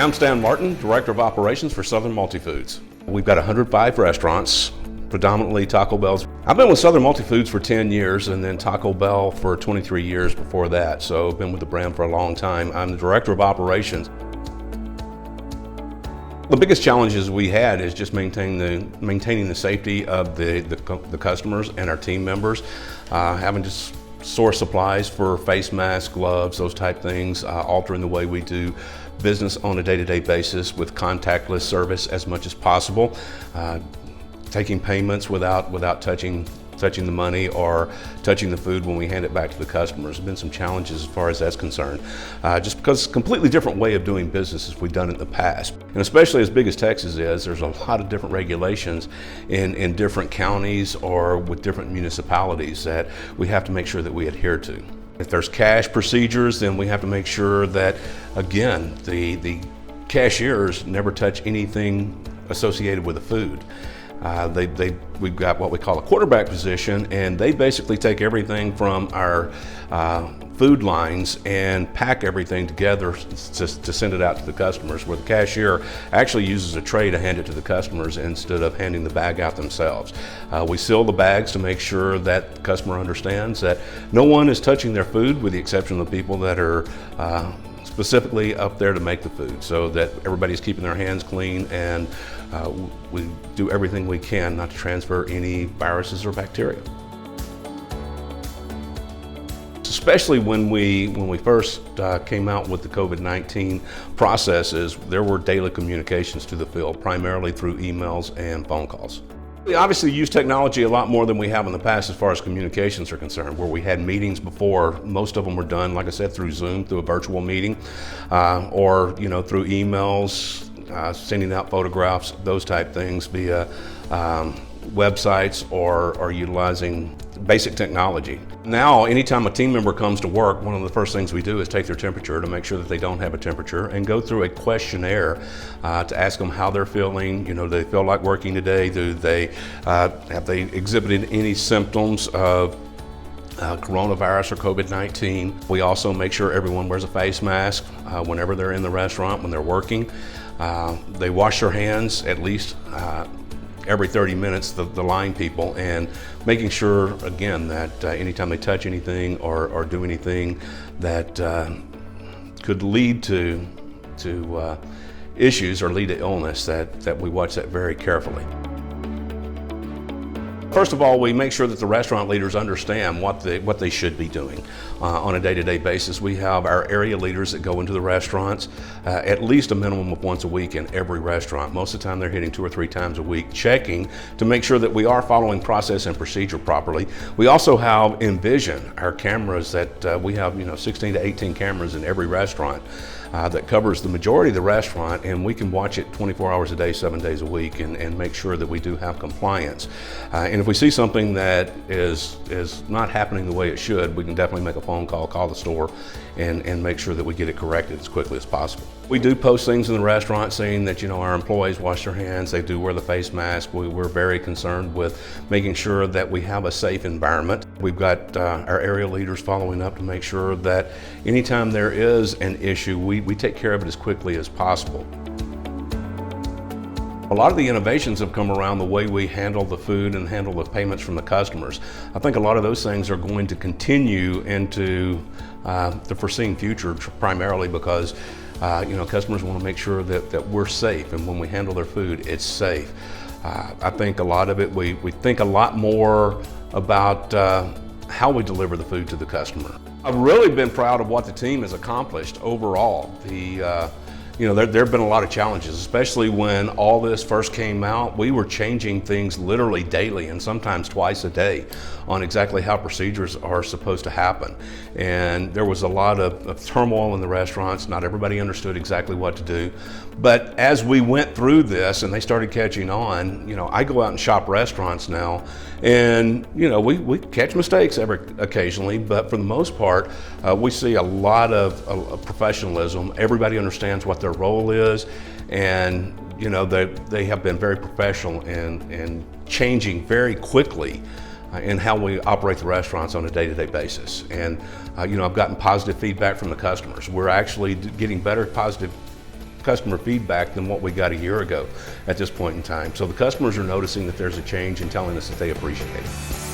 I'm Stan Martin, Director of Operations for Southern Multifoods. We've got 105 restaurants, predominantly Taco Bells. I've been with Southern Multifoods for 10 years and then Taco Bell for 23 years before that, so I've been with the brand for a long time. I'm the Director of Operations. The biggest challenges we had is just maintaining the safety of the customers and our team members, having to source supplies for face masks, gloves, those type things, altering the way we do business on a day-to-day basis with contactless service as much as possible, taking payments without touching the money or touching the food when we hand it back to the customers. There's been some challenges as far as that's concerned, just because it's a completely different way of doing business as we've done it in the past. And especially as big as Texas is, there's a lot of different regulations in different counties or with different municipalities that we have to make sure that we adhere to. If there's cash procedures, then we have to make sure that, again, the cashiers never touch anything associated with the food. We've got what we call a quarterback position, and they basically take everything from our food lines and pack everything together to send it out to the customers, where the cashier actually uses a tray to hand it to the customers instead of handing the bag out themselves. We seal the bags to make sure that the customer understands that no one is touching their food with the exception of the people that are specifically up there to make the food, so that everybody's keeping their hands clean, and we do everything we can not to transfer any viruses or bacteria. Especially when we first came out with the COVID-19 processes, there were daily communications to the field, primarily through emails and phone calls. We obviously use technology a lot more than we have in the past as far as communications are concerned, where we had meetings before. Most of them were done, like I said, through Zoom, through a virtual meeting, or through emails, sending out photographs, those type things via websites or utilizing basic technology. Now, anytime a team member comes to work, one of the first things we do is take their temperature to make sure that they don't have a temperature, and go through a questionnaire to ask them how they're feeling. Do they feel like working today? Have they exhibited any symptoms of coronavirus or COVID-19? We also make sure everyone wears a face mask whenever they're in the restaurant, when they're working. They wash their hands at least every 30 minutes, the line people, and making sure, again, that anytime they touch anything or do anything that could lead to issues or lead to illness, that we watch that very carefully. First of all, we make sure that the restaurant leaders understand what they should be doing on a day-to-day basis. We have our area leaders that go into the restaurants at least a minimum of once a week in every restaurant. Most of the time they're hitting 2 or 3 times a week, checking to make sure that we are following process and procedure properly. We also have Envision, our cameras that we have 16 to 18 cameras in every restaurant. That covers the majority of the restaurant, and we can watch it 24 hours a day, 7 days a week, and make sure that we do have compliance. And if we see something that is not happening the way it should, we can definitely make a phone call the store, and make sure that we get it corrected as quickly as possible. We do post things in the restaurant saying that our employees wash their hands, they do wear the face mask. We're very concerned with making sure that we have a safe environment. We've got our area leaders following up to make sure that anytime there is an issue, we take care of it as quickly as possible. A lot of the innovations have come around the way we handle the food and handle the payments from the customers. I think a lot of those things are going to continue into the foreseen future, primarily because customers want to make sure that we're safe, and when we handle their food, it's safe. I think a lot of it, we think a lot more about how we deliver the food to the customer. I've really been proud of what the team has accomplished overall. There have been a lot of challenges, especially when all this first came out. We were changing things literally daily and sometimes twice a day on exactly how procedures are supposed to happen. And there was a lot of turmoil in the restaurants. Not everybody understood exactly what to do. But as we went through this and they started catching on, I go out and shop restaurants now, and we catch mistakes occasionally, but for the most part, we see a lot of professionalism. Everybody understands what their role is, and they have been very professional and changing very quickly in how we operate the restaurants on a day-to-day basis. And I've gotten positive feedback from the customers. We're actually getting better positive customer feedback than what we got a year ago at this point in time. So the customers are noticing that there's a change and telling us that they appreciate it.